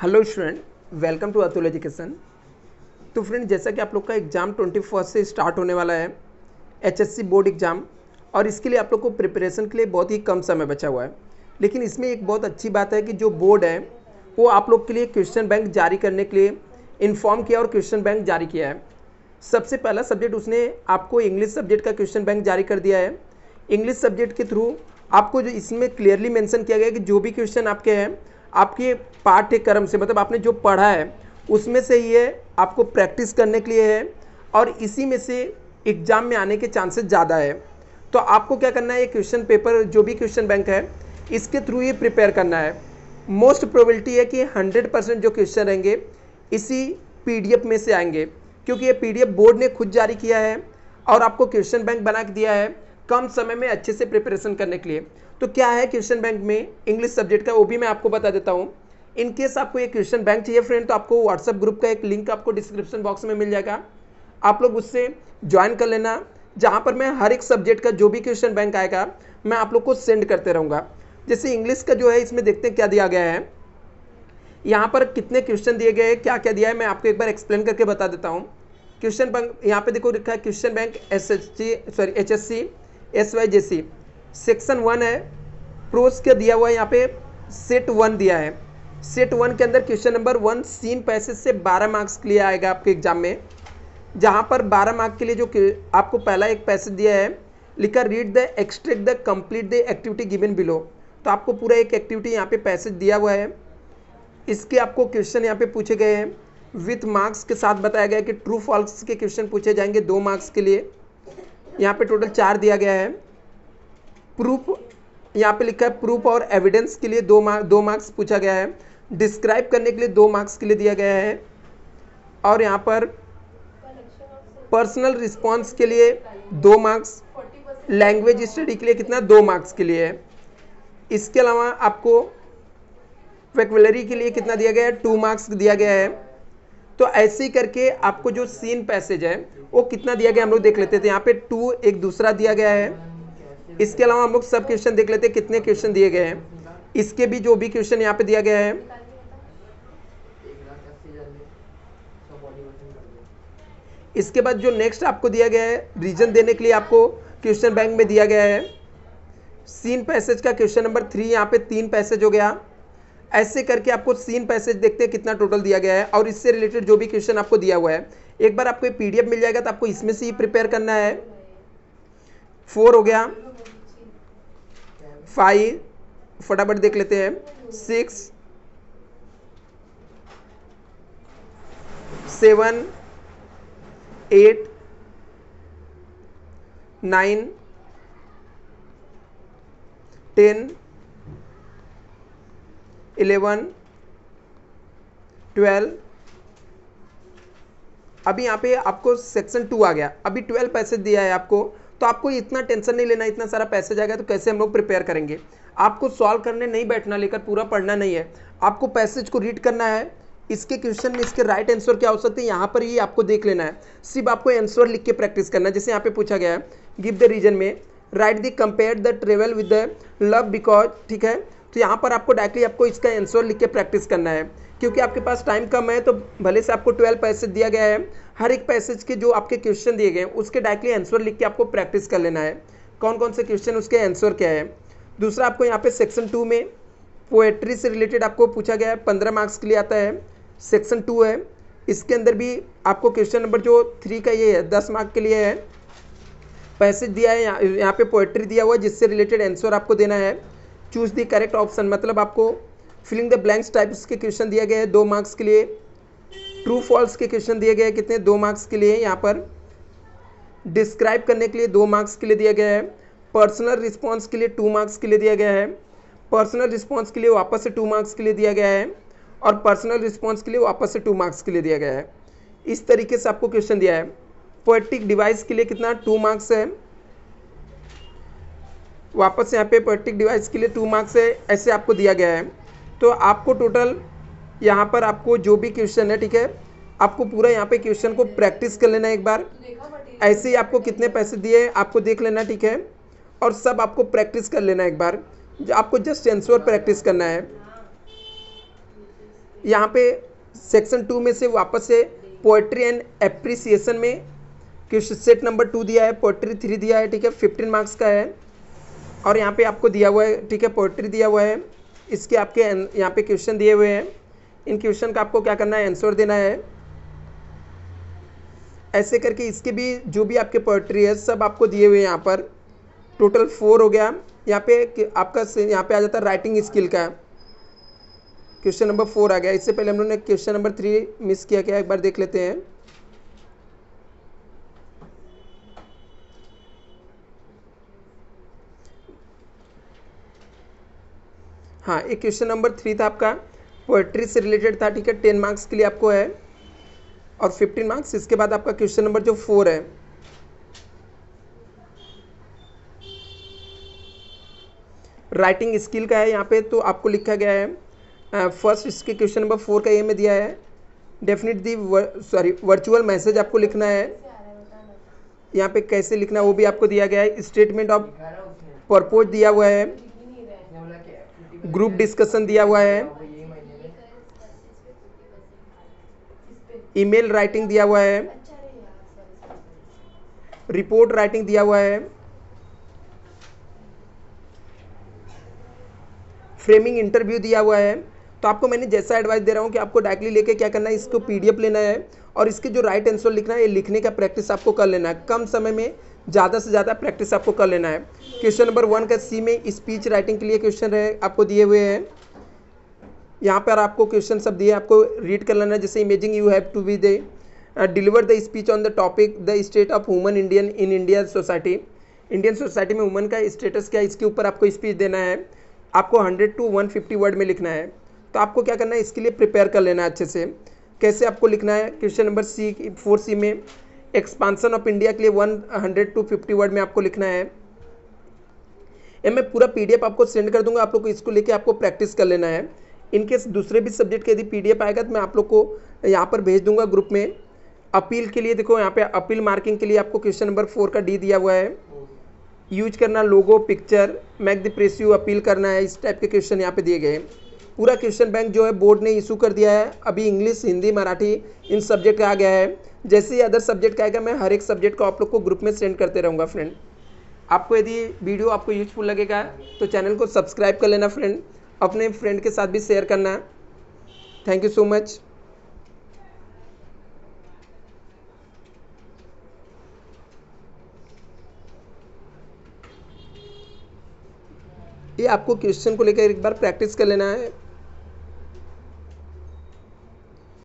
Hello student, welcome to Atul education. तो friend, जैसा कि आप लोग का एग्ज़ाम 21 से स्टार्ट होने वाला है, एचएससी बोर्ड एग्ज़ाम, और इसके लिए आप लोग को प्रिपरेशन के लिए बहुत ही कम समय बचा हुआ है। लेकिन इसमें एक बहुत अच्छी बात है कि जो बोर्ड है वो आप लोग के लिए क्वेश्चन बैंक जारी करने के लिए इन्फॉर्म किया और क्वेश्चन बैंक जारी किया है। सबसे पहला सब्जेक्ट उसने आपको इंग्लिश सब्जेक्ट का क्वेश्चन बैंक जारी कर दिया है। इंग्लिश सब्जेक्ट के थ्रू आपको जो इसमें क्लियरली मेंशन किया गया है कि जो भी क्वेश्चन आपके हैं आपके पाठ्यक्रम से, मतलब आपने जो पढ़ा है उसमें से ये आपको प्रैक्टिस करने के लिए है और इसी में से एग्ज़ाम में आने के चांसेस ज़्यादा है। तो आपको क्या करना है, ये क्वेश्चन पेपर जो भी क्वेश्चन बैंक है इसके थ्रू ये प्रिपेयर करना है। मोस्ट प्रोबेबिलिटी है कि 100% जो क्वेश्चन रहेंगे इसी पीडीएफ में से आएंगे, क्योंकि ये पीडीएफ बोर्ड ने खुद जारी किया है और आपको क्वेश्चन बैंक बना के दिया है कम समय में अच्छे से प्रिपरेशन करने के लिए। तो क्या है क्वेश्चन बैंक में इंग्लिश सब्जेक्ट का, वो भी मैं आपको बता देता हूँ। इन केस आपको ये क्वेश्चन बैंक चाहिए फ्रेंड, तो आपको व्हाट्सएप ग्रुप का एक लिंक आपको डिस्क्रिप्शन बॉक्स में मिल जाएगा, आप लोग उससे ज्वाइन कर लेना, जहाँ पर मैं हर एक सब्जेक्ट का जो भी क्वेश्चन बैंक आएगा मैं आप लोग को सेंड करते रहूँगा। जैसे इंग्लिश का जो है, इसमें देखते हैं क्या दिया गया है, यहाँ पर कितने क्वेश्चन दिए गए हैं, क्या क्या दिया है, मैं आपको एक बार एक्सप्लेन करके बता देता हूँ। क्वेश्चन बैंक यहाँ पे देखो लिखा है, question bank HSC SYJC section 1 है, प्रोस का दिया हुआ है, यहाँ पे सेट 1 दिया है। सेट 1 के अंदर क्वेश्चन नंबर 1 सीन पैसेज से 12 मार्क्स के लिए आएगा आपके एग्जाम में, जहाँ पर 12 मार्क्स के लिए जो आपको पहला एक पैसेज दिया है, लिखा read the extract the complete the activity given below. तो आपको पूरा एक एक्टिविटी यहाँ पे पैसेज दिया हुआ है, इसके आपको क्वेश्चन यहाँ पे पूछे गए हैं विथ मार्क्स के साथ बताया गया है कि ट्रू फॉल्स के क्वेश्चन पूछे जाएंगे 2 मार्क्स के लिए। यहाँ पे टोटल 4 दिया गया है। प्रूफ यहाँ पे लिखा है प्रूफ और एविडेंस के लिए 2 मार्क्स पूछा गया है। डिस्क्राइब करने के लिए 2 मार्क्स के लिए दिया गया है। और यहाँ पर पर्सनल रिस्पॉन्स के लिए 2 मार्क्स, लैंग्वेज स्टडी के लिए कितना 2 मार्क्स के लिए है। इसके अलावा आपको वोकैबुलरी के लिए कितना दिया गया है, 2 मार्क्स दिया गया है। तो ऐसे ही करके आपको जो सीन पैसेज है वो कितना दिया गया हम लोग देख लेते थे। यहाँ पे 2 एक दूसरा दिया गया है। इसके अलावा हम लोग सब क्वेश्चन देख लेते हैं कितने क्वेश्चन दिए गए हैं, इसके भी जो भी क्वेश्चन यहाँ पे दिया गया है। इसके बाद जो नेक्स्ट आपको दिया गया है रीजन देने के लिए आपको क्वेश्चन बैंक में दिया गया है। सीन पैसेज का क्वेश्चन नंबर 3, यहाँ पे 3 पैसेज हो गया। ऐसे करके आपको सीन पैसेज देखते हैं कितना टोटल दिया गया है और इससे रिलेटेड जो भी क्वेश्चन आपको दिया हुआ है, एक बार आपको पीडीएफ मिल जाएगा तो आपको इसमें से ही प्रिपेयर करना है। 4 हो गया, 5 फटाफट देख लेते हैं, 6, 7, 8, 9, 10, 11, 12। अभी यहाँ पे आपको सेक्शन 2 आ गया। अभी 12 पैसेज दिया है आपको, तो आपको इतना टेंशन नहीं लेना, इतना सारा पैसेज आएगा तो कैसे हम लोग प्रिपेयर करेंगे। आपको सॉल्व करने नहीं बैठना, लेकर पूरा पढ़ना नहीं है, आपको पैसेज को रीड करना है। इसके क्वेश्चन में इसके राइट आंसर क्या हो सकते हैं यहाँ पर ही आपको देख लेना है। सिर्फ आपको आंसर लिख के प्रैक्टिस करना है। जैसे यहाँ पे पूछा गया है गिव द रीजन में right the compare the travel with the love because, ठीक है। तो यहाँ पर आपको डायरेक्टली आपको इसका आंसर लिख के प्रैक्टिस करना है, क्योंकि आपके पास टाइम कम है। तो भले से आपको 12 पैसेज दिया गया है, हर एक पैसेज के जो आपके क्वेश्चन दिए गए हैं उसके डायरेक्टली आंसर लिख के आपको प्रैक्टिस कर लेना है, कौन कौन से क्वेश्चन उसके आंसर क्या है। दूसरा आपको यहाँ पे सेक्शन 2 में पोएट्री से रिलेटेड आपको पूछा गया है, 15 मार्क्स के लिए आता है, सेक्शन 2 है। इसके अंदर भी आपको क्वेश्चन नंबर जो 3 का ये है 10 मार्क के लिए है। पैसेज दिया है, यहाँ पे पोएट्री दिया हुआ है जिससे रिलेटेड आंसर आपको देना है। चूज द करेक्ट ऑप्शन, मतलब आपको फिलिंग द ब्लैंक्स टाइप्स के क्वेश्चन दिए गए हैं 2 मार्क्स के लिए। ट्रू फॉल्स के क्वेश्चन दिए गए हैं कितने, 2 मार्क्स के लिए। यहाँ पर डिस्क्राइब करने के लिए 2 मार्क्स के लिए दिया गया है। पर्सनल रिस्पॉन्स के लिए 2 मार्क्स के लिए दिया गया है। पर्सनल रिस्पॉन्स के लिए वापस से 2 मार्क्स के लिए दिया गया है और पर्सनल रिस्पॉन्स के लिए वापस से 2 मार्क्स के लिए दिया गया है। इस तरीके से आपको क्वेश्चन दिया है। पोएटिक डिवाइस के लिए कितना 2 मार्क्स है, वापस से यहाँ पे पोएटिक डिवाइस के लिए 2 मार्क्स है, ऐसे आपको दिया गया है। तो आपको टोटल यहाँ पर आपको जो भी क्वेश्चन है, ठीक है, आपको पूरा यहाँ पे क्वेश्चन को प्रैक्टिस कर लेना है एक बार। ऐसे ही आपको कितने पैसे दिए आपको देख लेना, ठीक है, और सब आपको प्रैक्टिस कर लेना एक बार। आपको जस्ट आंसर प्रैक्टिस करना है। यहाँ पे सेक्शन 2 में से वापस से पोएट्री एंड एप्रिसिएशन में क्वेश्चन सेट नंबर 2 दिया है, पोएट्री 3 दिया है, ठीक है, 15 मार्क्स का है। और यहाँ पे आपको दिया हुआ है, ठीक है, पोएट्री दिया हुआ है, इसके आपके यहाँ पे क्वेश्चन दिए हुए हैं। इन क्वेश्चन का आपको क्या करना है, आंसर देना है। ऐसे करके इसके भी जो भी आपके पोएट्री है सब आपको दिए हुए हैं। यहाँ पर टोटल 4 हो गया। यहाँ पे आपका यहाँ पे आ जाता है राइटिंग स्किल का, क्वेश्चन नंबर 4 आ गया। इससे पहले हम लोगों ने क्वेश्चन नंबर 3 मिस किया, क्या एक बार देख लेते हैं। हाँ, एक क्वेश्चन नंबर 3 था आपका, पोएट्री से रिलेटेड था, ठीक है, 10 मार्क्स के लिए आपको है और 15 मार्क्स। इसके बाद आपका क्वेश्चन नंबर जो 4 है, राइटिंग स्किल का है। यहाँ पे तो आपको लिखा गया है फर्स्ट, इसके क्वेश्चन नंबर 4 का ये में दिया है, डेफिनेट दी वर्चुअल मैसेज आपको लिखना है। यहाँ पे कैसे लिखना है वो भी आपको दिया गया है। स्टेटमेंट ऑफ पर्पोज दिया हुआ है, ग्रुप डिस्कशन दिया हुआ है, ईमेल राइटिंग दिया हुआ है, रिपोर्ट राइटिंग दिया हुआ है, फ्रेमिंग इंटरव्यू दिया हुआ है। तो आपको मैंने जैसा एडवाइस दे रहा हूँ कि आपको डायरेक्टली लेके क्या करना है, इसको पीडीएफ लेना है और इसके जो राइट आंसर लिखना है, ये लिखने का प्रैक्टिस आपको कर लेना है। कम समय में ज़्यादा से ज़्यादा प्रैक्टिस आपको कर लेना है। क्वेश्चन नंबर 1 का सी में स्पीच राइटिंग के लिए क्वेश्चन है आपको दिए हुए हैं। यहाँ पर आपको क्वेश्चन सब दिए, आपको रीड कर लेना है। जैसे imaging you have to be the deliver the speech on the topic the state of woman Indian in India society. Indian society में वुमन का स्टेटस क्या है, इसके ऊपर आपको स्पीच देना है। आपको 100 to 150 वर्ड में लिखना है। तो आपको क्या करना है, इसके लिए प्रिपेयर कर लेना है अच्छे से। कैसे आपको लिखना है, क्वेश्चन नंबर 4C में एक्सपांसन ऑफ इंडिया के लिए 100 to 50 वर्ड में आपको लिखना है। ये मैं पूरा पीडीएफ आपको सेंड कर दूंगा, आप लोग को इसको लेके आपको प्रैक्टिस कर लेना है। इनकेस दूसरे भी सब्जेक्ट के यदि पीडीएफ आएगा तो मैं आप लोग को यहाँ पर भेज दूंगा ग्रुप में। अपील के लिए देखो, यहाँ पे अपील मार्किंग के लिए आपको क्वेश्चन नंबर 4 का डी दिया हुआ है। यूज करना logo picture, make the press appeal करना है, इस टाइप के क्वेश्चन यहाँ पे दिए गए हैं। पूरा क्वेश्चन बैंक जो है बोर्ड ने इशू कर दिया है। अभी इंग्लिश, हिंदी, मराठी इन सब्जेक्ट का आ गया है। जैसे ही अदर सब्जेक्ट का आएगा मैं हर एक सब्जेक्ट को आप लोग को ग्रुप में सेंड करते रहूँगा। फ्रेंड, आपको यदि वीडियो आपको यूजफुल लगेगा तो चैनल को सब्सक्राइब कर लेना फ्रेंड, अपने फ्रेंड के साथ भी शेयर करना। Thank you so much. ये आपको क्वेश्चन को लेकर एक बार प्रैक्टिस कर लेना है।